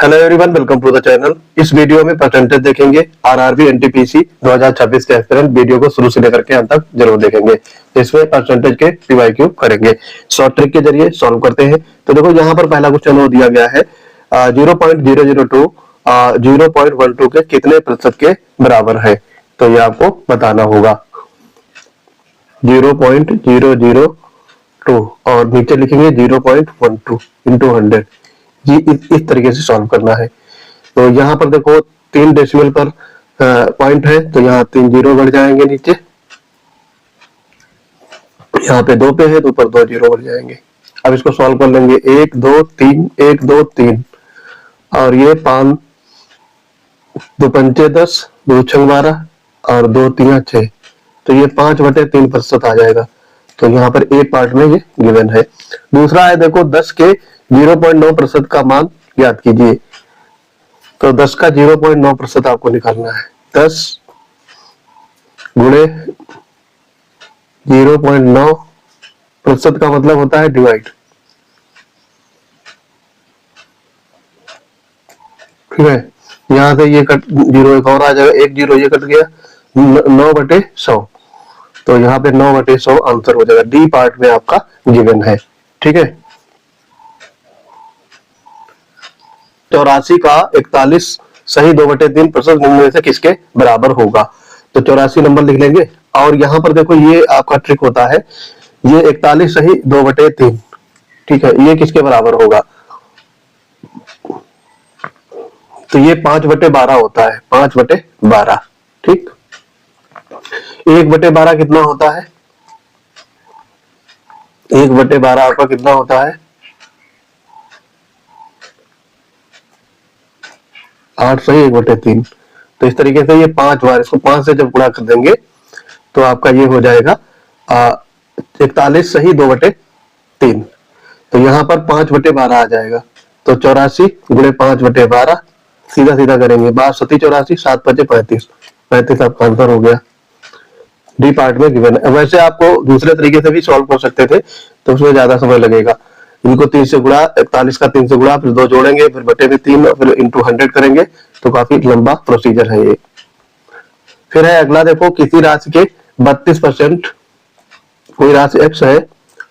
Hello everyone, welcome to the channel. इस video में percentage देखेंगे आरआरबी एनटीपीसी 2026 के एस्पिरेंट। वीडियो को शुरू से लेकर के अंत तक जरूर देखेंगे। इसमें परसेंटेज के पीवाईक्यू करेंगे, शॉर्ट ट्रिक के जरिए सॉल्व करते हैं। तो देखो यहाँ पर पहला क्वेश्चन वो दिया गया है 0.002 0.12 के कितने प्रतिशत के बराबर है। तो ये आपको बताना होगा 0.002 और नीचे लिखेंगे 0.12 इंटू 100। जी इस तरीके से सॉल्व करना है। तो यहाँ पर देखो 3 डेसिमल पर पॉइंट है, तो यहाँ 3 जीरो बढ़ जाएंगे नीचे। यहाँ पे 2 पे है तो ऊपर 2 जीरो बढ़ जाएंगे। अब इसको सॉल्व कर लेंगे 1 2 3 1 2 3 और ये 5 2 पंचे 10 2 छंग 12 और 2 3 6, तो ये 5/3% आ जाएगा। तो यहाँ पर ए पार्ट में ये गिवन है। दूसरा है देखो 10 के 0.9% का मान ज्ञात कीजिए। तो 10 का 0.9% आपको निकालना है। 10 गुणे 0.9% का मतलब होता है डिवाइड। ठीक है, यहां से ये कट जीरो एक और आ जाएगा, 1 जीरो ये कट गया, 9/100। तो यहाँ पे 9/100 आंसर हो जाएगा। डी पार्ट में आपका गिवन है। ठीक है, 84 का 41 सही 2/3% निम्न में से किसके बराबर होगा। तो 84 नंबर लिख लेंगे। और यहाँ पर देखो ये आपका ट्रिक होता है, ये 41 सही 2/3, ठीक है, ये किसके बराबर होगा। तो ये 5/12 होता है, 5/12। ठीक, 1/12 कितना होता है, 1/12 आपका कितना होता है 8 सही 1/3। तो इस तरीके से ये 5 बार, इसको 5 से जब गुणा कर देंगे तो आपका ये हो जाएगा 41 सही 2/3। तो यहाँ पर 5/12 आ जाएगा। तो 84 गुणे 5/12 सीधा सीधा करेंगे, 12 सती 84 7 5 35 35 आपका आंसर हो गया। डी पार्ट में गिवन है। वैसे आपको दूसरे तरीके से भी सॉल्व कर सकते थे, तो उसमें ज्यादा समय लगेगा। इनको 3 से गुणा, 41 का 3 से गुणा, फिर 2 जोड़ेंगे, फिर बटे में 3, फिर इंटू 100 करेंगे। तो काफी लंबा प्रोसीजर है ये। फिर है अगला, देखो किसी राशि के 32%, कोई राशि x है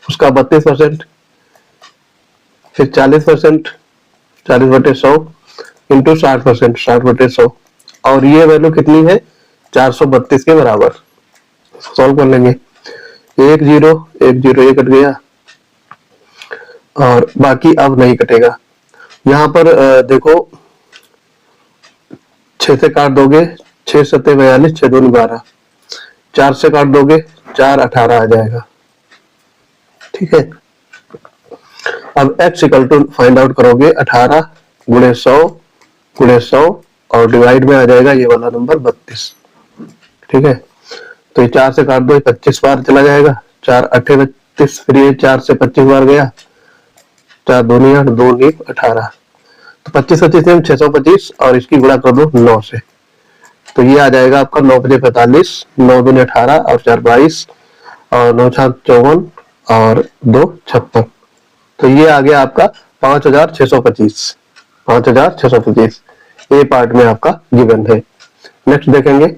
उसका 32%, फिर 40%, 40/100 इंटू 60%, 60/100, और ये वैल्यू कितनी है 432 के बराबर। सॉल्व कर लेंगे। 1 0 1 0 ये कट गया और बाकी अब नहीं कटेगा। यहाँ पर देखो 6 से काट दोगे 6 7 42 6 2 12, 4 से काट दोगे 4 18 आ जाएगा। ठीक है, अब x equal to find out करोगे 18 गुणे 100 और डिवाइड में आ जाएगा ये वाला नंबर 32। ठीक है, तो ये 4 से काट दो, 25 बार चला जाएगा, 4 8 32, फिर ये 4 से 25 बार गया, 4 2 8 2 18, तो 25 25 625 और इसकी गुणा कर दो 9 से। तो ये आ जाएगा आपका 9 5 45, 9 2 18 और 4 22 और 9 7 54 और 2 56। तो ये आ गया आपका 5625, 5625। ये पार्ट में आपका गिवन है। नेक्स्ट देखेंगे।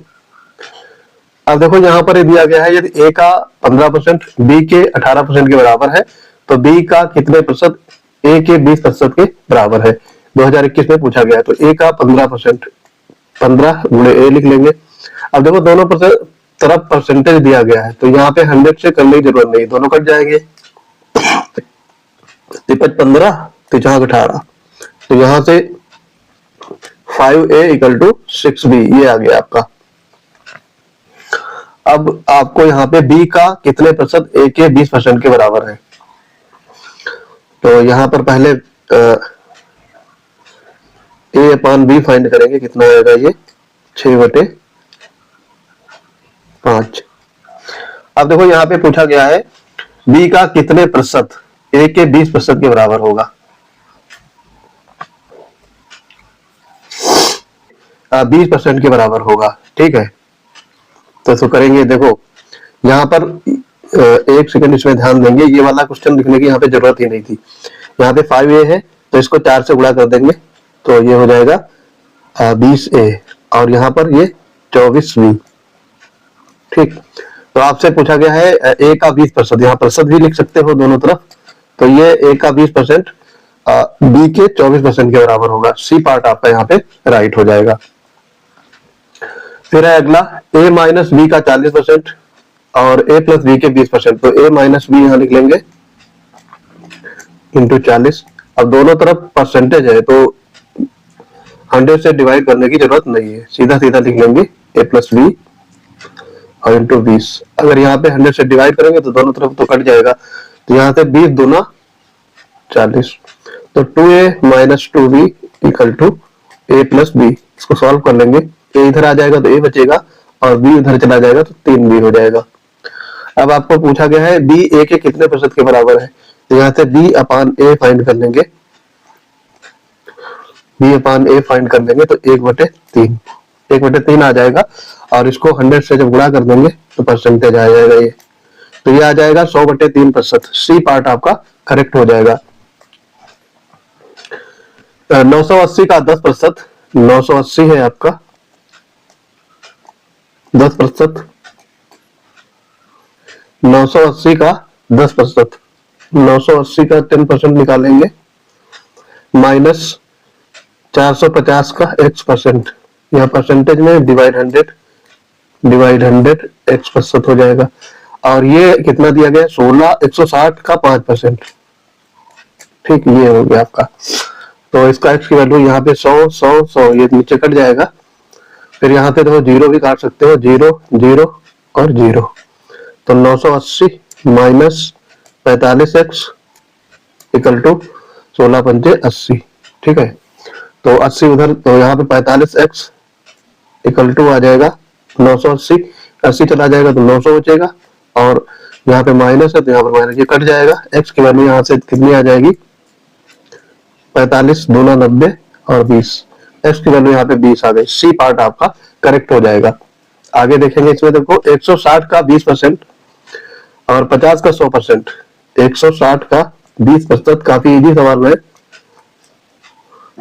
अब देखो यहाँ पर दिया गया है, यदि ए का 15% बी के 18% के बराबर है, तो बी का कितने प्रतिशत ए के 20% के बराबर है। 2021 में पूछा गया है। तो ए का 15%, 15 गुणे ए लिख लेंगे। अब देखो दोनों तरफ परसेंटेज दिया गया है, तो यहाँ पे 100 से करने की जरूरत नहीं, दोनों कट जाएंगे। 15 3 18, तो यहाँ से 5a = 6b ये आ गया आपका। अब आपको यहाँ पे b का कितने प्रतिशत a के 20% के बराबर है। तो यहाँ पर पहले a/b फाइंड करेंगे, कितना आएगा ये 6/5। अब देखो यहाँ पे पूछा गया है b का कितने प्रतिशत a के 20% के बराबर होगा। 20% के बराबर होगा। ठीक है, तो इसको करेंगे। देखो यहाँ पर एक सेकंड इसमें ध्यान देंगे, ये वाला क्वेश्चन लिखने की यहाँ पे जरूरत ही नहीं थी। यहाँ पे 5a है, तो इसको 4 से गुणा कर देंगे, तो ये हो जाएगा 20A और यहाँ पर ये 24B। ठीक, तो आपसे पूछा गया है A का 20%, यहाँ प्रतिशत भी लिख सकते हो दोनों तरफ, तो ये A का 20% B के 24% के बराबर होगा। सी पार्ट आपका यहाँ पे राइट हो जाएगा। फिर है अगला A माइनस बी का 40% और A प्लस बी के 20%, तो A माइनस बी यहाँ लिख लेंगे इंटू 40। अब दोनों तरफ परसेंटेज है तो 100 से डिवाइड करने की जरूरत नहीं है, सीधा सीधा लिख लेंगे A प्लस बी और इंटू 20। अगर यहाँ पे 100 से डिवाइड करेंगे तो दोनों तरफ तो कट जाएगा, तो यहाँ से 20 दूना 40, तो 2A minus 2B equal to A plus B. इसको सॉल्व कर लेंगे, A इधर आ जाएगा तो A बचेगा और B उधर चला जाएगा तो 3B हो जाएगा। अब आपको पूछा गया है B A के कितने प्रतिशत के बराबर है, तो यहाँ से B अपान A फाइंड कर लेंगे। B अपान A फाइंड कर लेंगे तो 1/3, 1/3 आ जाएगा और इसको 100 से जब गुणा कर देंगे तो परसेंटेज आ जाएगा ये, तो ये आ जाएगा 100/3%। सी पार्ट आपका करेक्ट हो जाएगा। 980 का 10%, 980 है आपका 10%, 980 का 10%, 980 का 10% निकालेंगे माइनस 450 का x%, यहाँ परसेंटेज में डिवाइड 100 x% हो जाएगा। और ये कितना दिया गया 16, 160 का 5%। ठीक, ये हो गया आपका। तो इसका x की वैल्यू यहाँ पे 100 100 100, ये नीचे कट जाएगा। फिर यहाँ पे देखो जीरो भी काट सकते हो, 0 0 और 0, तो 980 माइनस 45x इक्वल टू 16 पंजे 80। ठीक है, तो 80 उधर, तो यहाँ पे 45x इक्वल टू आ जाएगा 980, 80 चला जाएगा तो 900 बचेगा और यहाँ पे माइनस है तो यहाँ पर माइनस, ये कट जाएगा। x की वैल्यू यहाँ से कितनी आ जाएगी 45 दूना 90 और 20, x की वैल्यू यहाँ पे 20 आ गई। सी पार्ट आपका करेक्ट हो जाएगा। आगे देखेंगे इसमें देखो 160 का 20% और 50 का 100%, 160 का 20% काफी इजी सवाल है,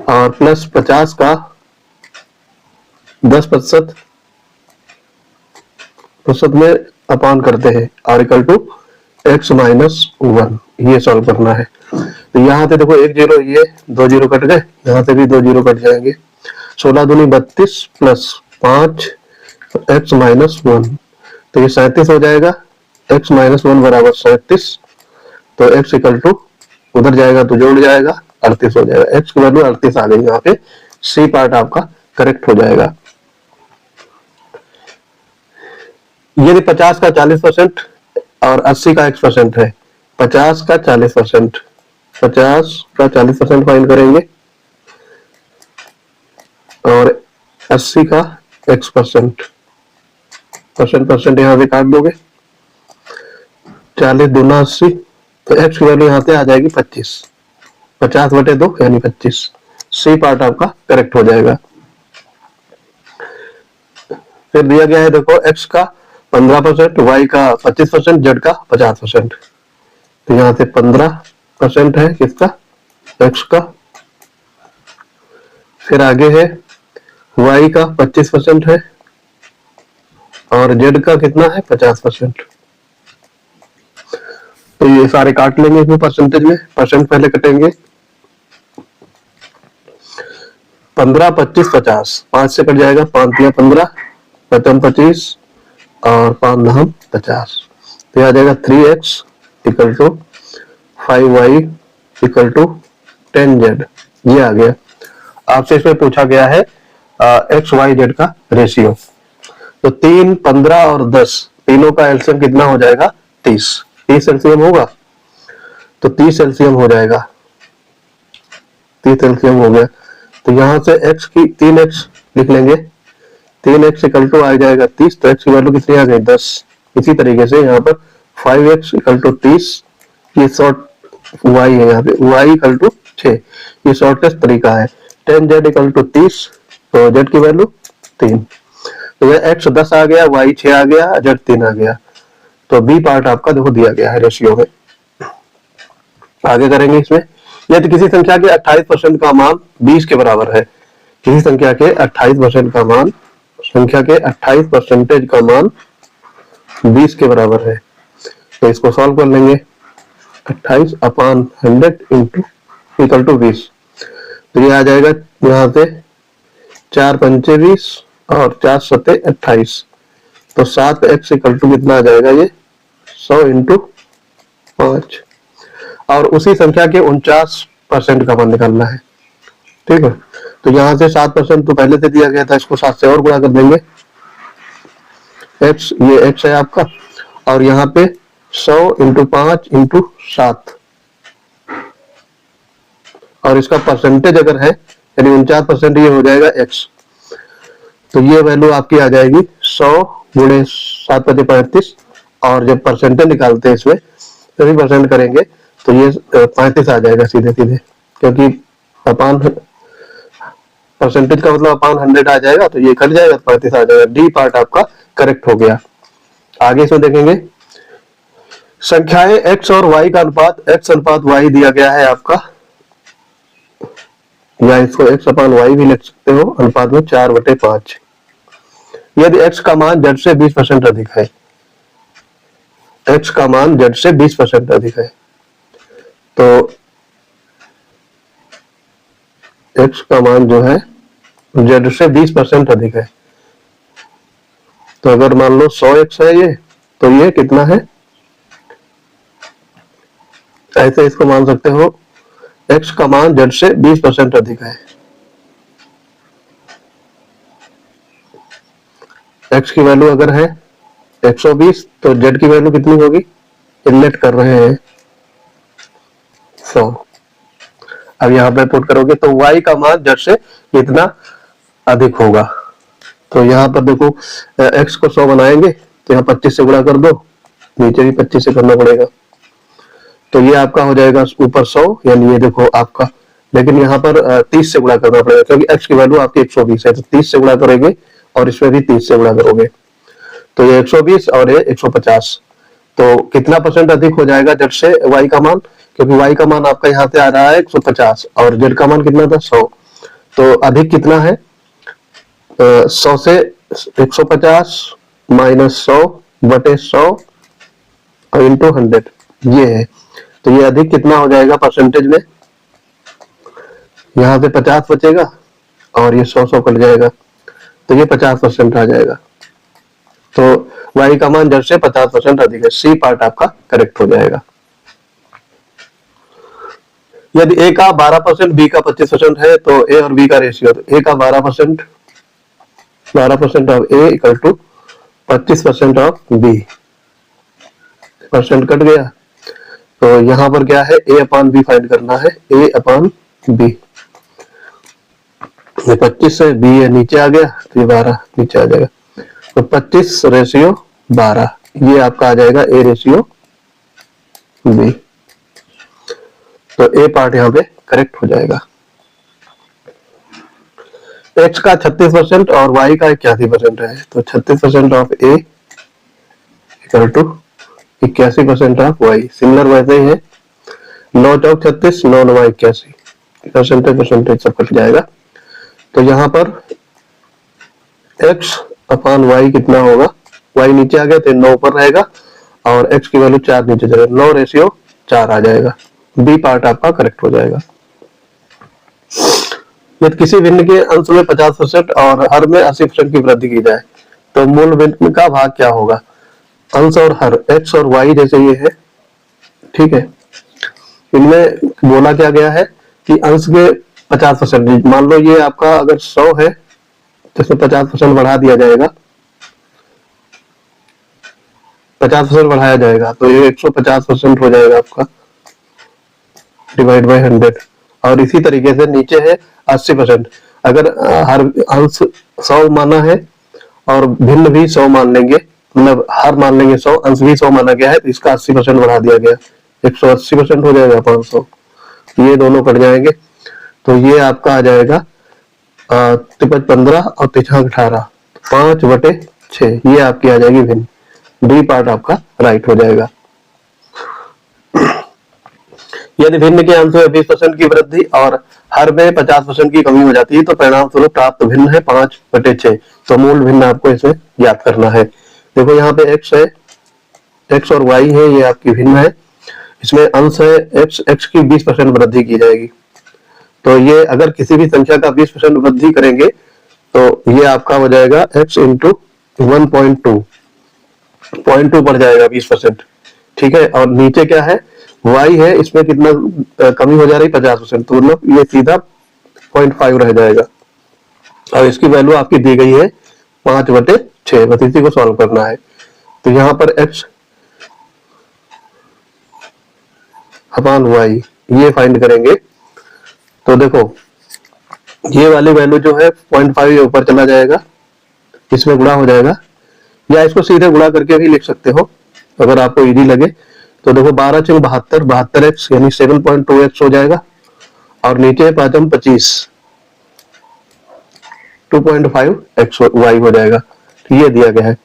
और प्लस 50 का 10% में अपान करते हैं और इक्वल टू x माइनस 1, ये सॉल्व करना है। तो यहाँ पे देखो 1 0, ये 2 0 कट गए, यहाँ से भी 2 0 कट जाएंगे। 16 दूनी 32 प्लस 5 x माइनस 1, तो ये 37 हो जाएगा। x माइनस 1 बराबर 37, तो x इक्वल टू उधर जाएगा तो जोड़ जाएगा 38 हो जाएगा। x की वैल्यू 38 आ गई यहाँ पे। सी पार्ट आपका करेक्ट हो जाएगा। यदि 50 का 40% और 80 का x% है, 50 का 40%, 50 का 40% फाइंड करेंगे और 80 का x%, परसेंट यहाँ से काट दोगे, 40 दूना 80, तो x की वैल्यू यहाँ से आ जाएगी 25, 50/2 यानी 25। सी पार्ट आपका करेक्ट हो जाएगा। फिर दिया गया है देखो x का 15%, y का 25%, z का 50%, तो यहाँ से 15% है किसका x का। फिर आगे है y का 25% है और z का कितना है 50%, तो ये सारे काट लेंगे इसमें परसेंटेज में, परसेंट पहले कटेंगे। 15 25 50, 5 से कट जाएगा, 5 या 15, 5 25 और 5 9 50, तो आ जाएगा 3x equal to 5y equal to 10z। ये आ गया। आपसे इसमें पूछा गया है x y z का रेशियो, तो 3 15 और 10 तीनों का एलसीएम कितना हो जाएगा 30, 30 एलसीएम होगा, तो 30 एलसीएम हो जाएगा, 30 एलसीएम हो गया। तो यहाँ से x की 3x लिख लेंगे, 3x इक्वल टू आ जाएगा 30, तो x की वैल्यू कितनी आ गई 10। इसी तरीके से यहाँ पर 5x इक्वल टू 30, ये शॉर्ट y है, यहाँ पे y इक्वल टू 6, ये शॉर्टेस्ट तरीका है। 10z इक्वल टू 30, तो z की वैल्यू 3, तो यह x 10 आ गया, y 6 आ गया, z 3 आ गया। तो बी पार्ट आपका देखो दिया गया है रेशियो में। आगे करेंगे इसमें यदि किसी संख्या के 28% का मान 20 के बराबर है, किसी संख्या के 28% का मान, संख्या के 28% का मान 20 के बराबर है, तो इसको सॉल्व कर लेंगे। 28/100 इंटू इक्वल टू 20, तो ये आ जाएगा यहाँ से 4 पंचे 20 और 4 सत्ते 28, तो 7x इक्वल टू कितना आ जाएगा, ये 100 इंटू 5, और उसी संख्या के 49% का मान निकालना है। ठीक है, तो यहाँ से 7% तो पहले से दिया गया था, इसको 7 से और गुणा कर देंगे। x, ये x है आपका, और यहाँ पे 100 इंटू 5 इंटू 7, और इसका परसेंटेज अगर है यानी 49%, ये हो जाएगा x, तो ये वैल्यू आपकी आ जाएगी 100 गुणे 7 × 35, और जब परसेंटेज निकालते हैं इसमें 30% करेंगे तो ये 35 आ जाएगा सीधे सीधे, क्योंकि अपान परसेंटेज का मतलब अपान 100 आ जाएगा, तो ये कट जाएगा, 35 आ जाएगा। डी पार्ट आपका करेक्ट हो गया। आगे इसमें देखेंगे संख्याएं x और y का अनुपात, x अनुपात y दिया गया है आपका, या इसको x/y भी लिख सकते हो, अनुपात में 4/5। यदि x का मान z से 20% अधिक है, x का मान z से 20% अधिक है, तो x का मान जो है z से 20% अधिक है, तो अगर मान लो 100x है ये, तो ये कितना है, ऐसे इसको मान सकते हो, x का मान z से 20% अधिक है, x की वैल्यू अगर है 120, तो z की वैल्यू कितनी होगी, इनलेट कर रहे हैं 100। अब यहाँ पे पुट करोगे तो y का मान z से कितना अधिक होगा, तो यहाँ पर देखो x को 100 बनाएंगे, तो यहाँ 25 से गुणा कर दो, नीचे भी 25 से करना पड़ेगा, तो ये आपका हो जाएगा ऊपर 100, यानी ये देखो आपका, लेकिन यहाँ पर 30 से गुणा करना पड़ेगा, क्योंकि x की वैल्यू आपकी 120 है, तो 30 से गुणा करेंगे और इसमें भी 30 से गुणा करोगे, तो ये 120 और ये 150, तो कितना परसेंट अधिक हो जाएगा z से y का मान, क्योंकि y का मान आपका यहाँ से आ रहा है 150 और z का मान कितना था 100, तो अधिक कितना है, 100 से 150 माइनस 100/100 इंटू 100, ये है, तो ये अधिक कितना हो जाएगा परसेंटेज में, यहाँ से 50 बचेगा और ये 100 कट जाएगा, तो ये 50% आ जाएगा, तो y का मान z से 50% अधिक है। सी पार्ट आपका करेक्ट हो जाएगा। यदि a का 12%, b का 25% है, तो a और b का रेशियो, तो a का 12% of a equal to 25% of b, percent cut गया, तो यहाँ पर क्या है, a/b फाइंड करना है, a/b, ये 25 से b ये नीचे आ गया, तो ये 12 नीचे आ जाएगा, तो 25/12, ये आपका आ जाएगा a/b, तो a पार्ट यहाँ पे करेक्ट हो जाएगा। x का 36% और y का 81% है, तो 36% of a equal to 81% of y, similar वैसे ही है, 9 चौक 36, 9 9 81, परसेंटेज सब कट जाएगा, तो यहाँ पर x/y कितना होगा, y नीचे आ गया तो 9 ऊपर रहेगा, और x की वैल्यू 4 नीचे चलेगा, 9/4 आ जाएगा, बी पार्ट आपका करेक्ट हो जाएगा। यदि किसी भिन्न के अंश में 50% और हर में 80% की वृद्धि की जाए, तो मूल भिन्न का भाग क्या होगा, अंश और हर, x और y जैसे ये है, ठीक है, इनमें बोला क्या गया है कि अंश के 50%, मान लो ये आपका अगर 100 है, तो इसमें 50% बढ़ा दिया जाएगा, 50% बढ़ाया जाएगा, तो ये 150% हो जाएगा आपका, डिवाइड बाय 100, और इसी तरीके से नीचे है 80%, अगर हर अंश 100 माना है और भिन्न भी 100 मान लेंगे, मतलब हर मान लेंगे 100, अंश भी 100 माना गया है, तो इसका 80% बढ़ा दिया गया, 180% हो जाएगा 500, ये दोनों कट जाएंगे, तो ये आपका आ जाएगा 15 और 18, 5/6, ये आपकी आ जाएगी भिन्न, डी पार्ट आपका राइट हो जाएगा। यदि भिन्न के अंश में 20% की वृद्धि और हर में 50% की कमी हो जाती है तो परिणाम स्वरूप प्राप्त भिन्न है 5/6। तो मूल भिन्न आपको इसमें ज्ञात करना है। देखो यहाँ पे x है, x और y है, ये आपकी भिन्न है। इसमें अंश है x की 20% वृद्धि की जाएगी। तो ये अगर किसी भी संख्या का 20% वृद्धि करेंगे तो ये आपका हो जाएगा x इंटू 1.2 पड़ जाएगा 20%। ठीक है, और नीचे क्या है, y है, इसमें कितना कमी हो जा रही है 50%, तो मतलब ये सीधा 0.5 रह जाएगा। और इसकी वैल्यू आपकी दी गई है 5/6, बस इसी को सॉल्व करना है। तो यहाँ पर x अपान y ये फाइंड करेंगे तो देखो ये वाली वैल्यू जो है 0.5 ऊपर चला जाएगा, इसमें गुणा हो जाएगा, या इसको सीधे गुणा करके भी लिख सकते हो अगर आपको इजी लगे। तो देखो 12 × 72 72x यानी 7.2x हो जाएगा, और नीचे 5 × 25 2.5x y हो जाएगा। तो ये दिया गया है,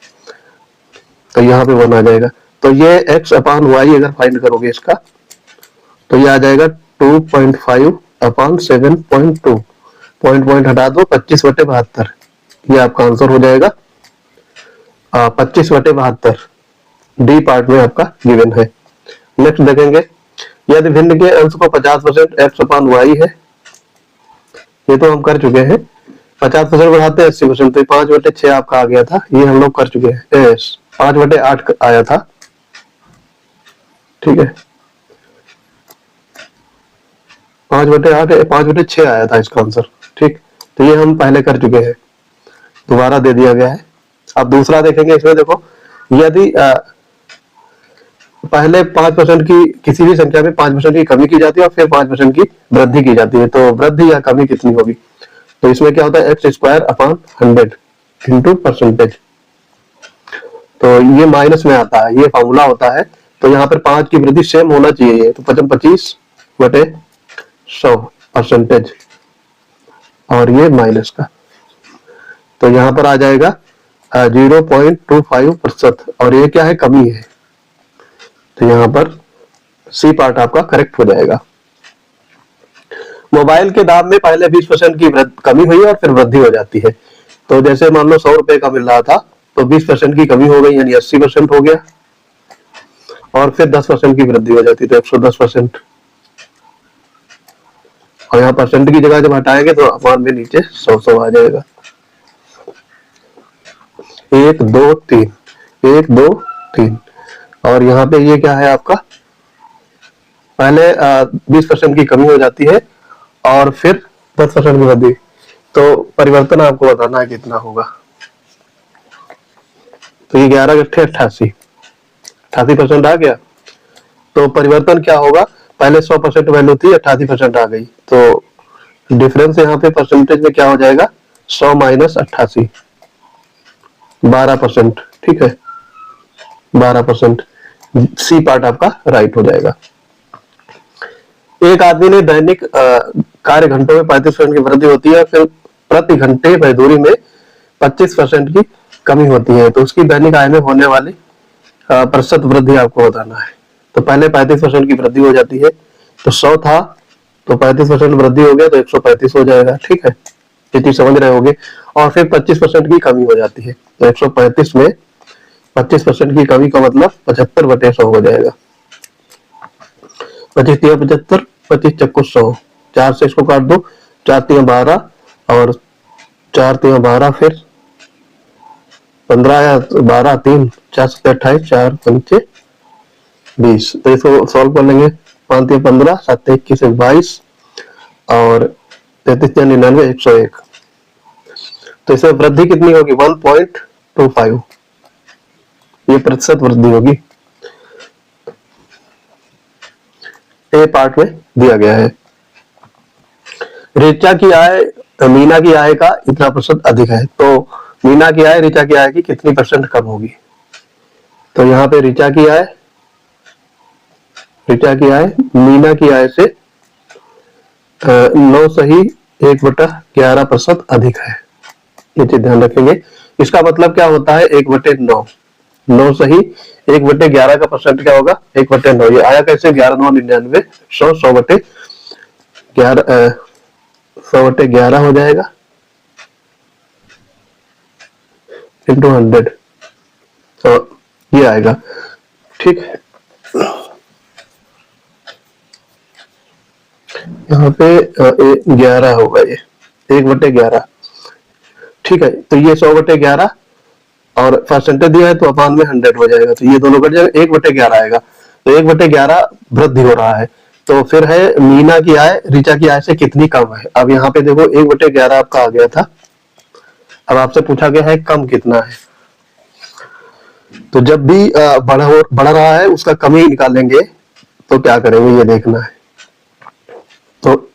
तो यहाँ पे 1 आ जाएगा। तो ये x अपान y अगर फाइंड करोगे इसका तो ये आ जाएगा 2.5 अपान 7.2, पॉइंट हटा दो, 25/72, ये आपका आंसर हो जाएगा 25/72। डी पार्ट में आपका गिवन है। नेक्स्ट देखेंगे, यदि भिन्न के अंश को 50% x अपान y है, ये तो हम कर चुके हैं। 50% बढ़ाते हैं 80%, तो 5/6 आपका आ गया था, ये हम लोग कर चुके हैं। 5/8 आया था, ठीक है, 5/8 5/6 आया था इसका आंसर। ठीक, तो ये हम पहले कर चुके हैं, दोबारा दे दिया गया है। अब दूसरा देखेंगे, इसमें देखो यदि पहले 5% की किसी भी संख्या में 5% की कमी की जाती है और फिर 5% की वृद्धि की जाती है, तो वृद्धि या कमी कितनी होगी। तो इसमें क्या होता है, x² अपान 100 इंटू %। तो ये माइनस में आता है, ये फॉर्मूला होता है। तो यहाँ पर 5 की वृद्धि सेम होना चाहिए, तो 25/100%, और ये माइनस का, तो यहाँ पर आ जाएगा 0.25%, और ये क्या है, कमी है। तो यहाँ पर सी पार्ट आपका करेक्ट हो जाएगा। मोबाइल के दाम में पहले 20% की कमी हुई और फिर वृद्धि हो जाती है। तो जैसे मान लो 100 रुपए का मिल रहा था, तो 20% की कमी हो गई यानी 80% हो गया, और फिर 10% की वृद्धि हो जाती, तो 110%। और यहाँ परसेंट की जगह जब हटाएंगे तो अपान में नीचे 100 आ जाएगा। 1 2 3 1 2 3, और यहाँ पे ये क्या है आपका, पहले 20% की कमी हो जाती है और फिर 10% की वृद्धि। तो परिवर्तन आपको बताना है कितना होगा। तो ये 11 × 8 88% आ गया। तो परिवर्तन क्या होगा, पहले 100% वैल्यू थी, 88% आ गई, तो डिफरेंस यहाँ पे परसेंटेज में क्या हो जाएगा, 100 - 88, 12%। ठीक है, 12%। सी पार्ट आपका राइट हो जाएगा। एक आदमी ने दैनिक कार्य घंटों में 35% की वृद्धि होती है, फिर प्रति घंटे मजदूरी में 25% की कमी होती है, तो उसकी दैनिक आय में होने वाली प्रतिशत वृद्धि आपको बताना है। तो पहले 35% की वृद्धि हो जाती है, तो 100 था तो 35% वृद्धि हो गया तो 135 हो जाएगा। ठीक है, ये चीज समझ रहे होगे। और फिर 25% की कमी हो जाती है, तो 135 में 25% की कमी का मतलब 75/100 हो जाएगा। 25 × 75, 25 × 100, 4 से इसको काट दो, 4 × 12 और 4 × 12, फिर 15 या 12 3 4 × 28, 4 × 5 20। तो इसको सॉल्व कर लेंगे, 5 × 15, 7 × 21 22, और 33 × 99 101। तो इसमें वृद्धि कितनी होगी, 1.25, ये प्रतिशत वृद्धि होगी। ए पार्ट में दिया गया है। ऋचा की आय मीना की आय का इतना % अधिक है, तो मीना की आय ऋचा की आय की कितनी % कम होगी। तो यहाँ पे ऋचा की आय मीना की आय से 9 सही 1/11% अधिक है। ये चीज ध्यान रखेंगे। इसका मतलब क्या होता है, 1/9, 9 सही, 1/11 का परसेंट क्या होगा, 1/9। ये आया कैसे, 11×9 = 99, 100/11 हो जाएगा इंटू 100, तो ये आएगा। ठीक है, यहाँ पे 11 होगा, ये 1/11। ठीक है, तो ये 100/11 और परसेंटेज दिया है तो अपान में 100 हो जाएगा, तो ये दोनों कट जाएगा, 1/11 आएगा। तो 1/11 वृद्धि हो रहा है। तो फिर है मीना की आय ऋचा की आय से कितनी कम है। अब यहाँ पे देखो 1/11 आपका आ गया था, अब आपसे पूछा गया है कम कितना है। तो जब भी बढ़ रहा है उसका कमी निकालेंगे तो क्या करेंगे ये देखना है। तो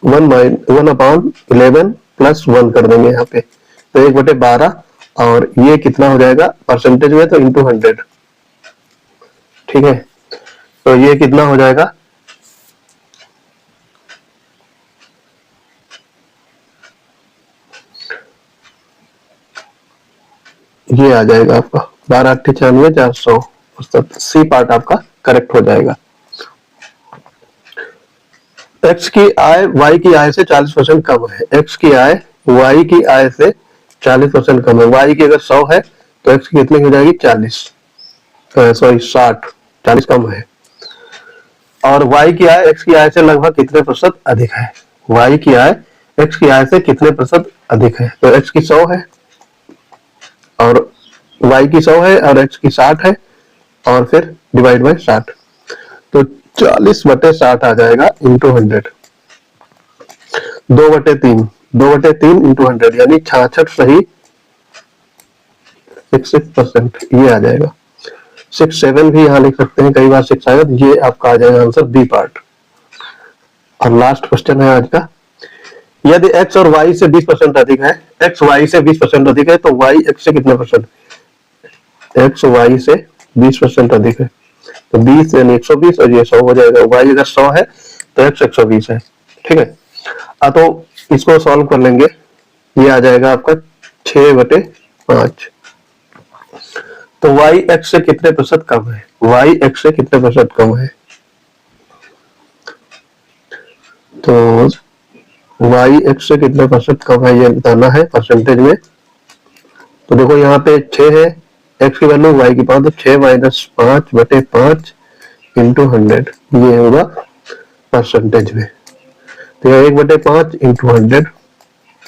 1/11 प्लस 1 कर देंगे यहाँ पे, तो 1/12 और ये कितना हो जाएगा परसेंटेज में, तो इंटू 100। ठीक है, तो ये कितना हो जाएगा, ये आ जाएगा आपका 12×8=96,400। सी पार्ट आपका करेक्ट हो जाएगा। एक्स की आय वाई की आय से 40% कम है। एक्स की आय वाई की आय से 40% कम है। वाई की अगर 100 है तो एक्स की कितनी हो जाएगी, 40, सॉरी 60, 40 कम है। और वाई की आय एक्स की आय से लगभग कितने प्रतिशत अधिक है। वाई की आय एक्स की आय से कितने प्रतिशत अधिक है, तो एक्स की 100 है और वाई की 100 है और एक्स की 60 है, और फिर डिवाइड बाय 60, तो 40/60 आ जाएगा इंटू 100। 2/3 इंटू 100 यानी 66 सही 66%, ये आ जाएगा। 67 भी यहाँ लिख सकते हैं, कई बार 6 आएगा, तो ये आपका आ जाएगा आंसर बी पार्ट। और लास्ट क्वेश्चन है आज का, यदि x और y से 20% अधिक है, x y से 20% अधिक है तो y x से कितने परसेंट, x y से 20% अधिक है, तो 20 यानी 120 और ये 100 हो जाएगा। y अगर 100 है तो x 120 है। ठीक है, तो इसको सॉल्व कर लेंगे, ये आ जाएगा आपका 6/5। तो y x से कितने प्रतिशत कम है, y x से कितने प्रतिशत कम है, तो y x से कितने प्रतिशत कम है ये बताना है परसेंटेज में। तो देखो यहाँ पे 6 है, x की वैल्यू y की 5, तो 6 - 5/5 इंटू 100, ये होगा परसेंटेज में। तो यह 1/5 इंटू 100,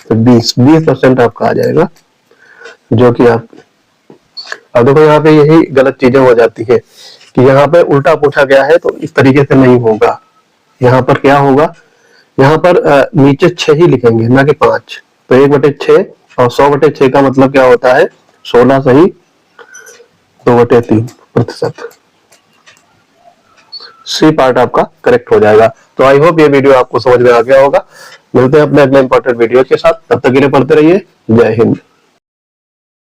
तो 20% आपका आ जाएगा, जो कि आप अब देखो यहाँ पे यही गलत चीजें हो जाती है कि यहाँ पे उल्टा पूछा गया है तो इस तरीके से नहीं होगा। यहाँ पर क्या होगा, यहाँ पर नीचे 6 ही लिखेंगे ना कि 5, तो 1/6 और 100/6 का मतलब क्या होता है 16 सही 2/3%। सी पार्ट आपका करेक्ट हो जाएगा। तो आई होप ये वीडियो आपको समझ में आ गया होगा। मिलते हैं अपने अगले इंपॉर्टेंट वीडियो के साथ, तब तक के लिए पढ़ते रहिए। जय हिंद।